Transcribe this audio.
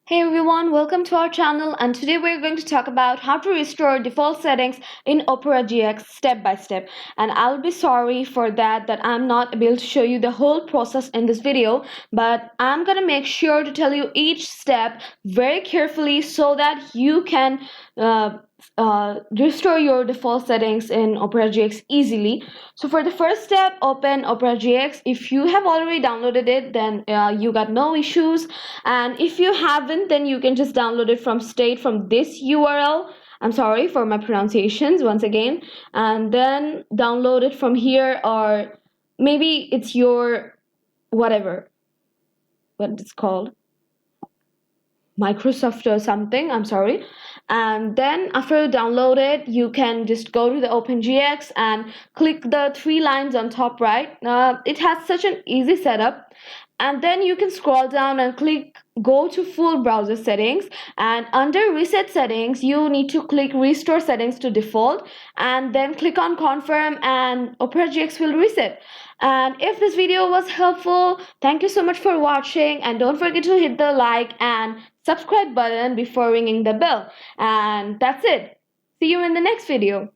Hey everyone, welcome to our channel, and today we're going to talk about how to restore default settings in Opera GX step by step. And I'll be sorry for that I'm not able to show you the whole process in this video, but I'm gonna make sure to tell you each step very carefully so that you can uh, restore your default settings in Opera GX easily. So for the first step, open Opera GX. If you have already downloaded it, then you got no issues, and if you haven't, then you can just download it from this URL. I'm sorry for my pronunciations once again, and then download it from here, or maybe it's your whatever what it's called, Microsoft or something, I'm sorry. And then after you download it, you can just go to the OpenGX and click the three lines on top right. It has such an easy setup, and then you can scroll down and click go to full browser settings, and under reset settings you need to click restore settings to default, and then click on confirm, and Opera GX will reset. And if this video was helpful, thank you so much for watching, and don't forget to hit the like and subscribe button before ringing the bell. And that's it. See you in the next video.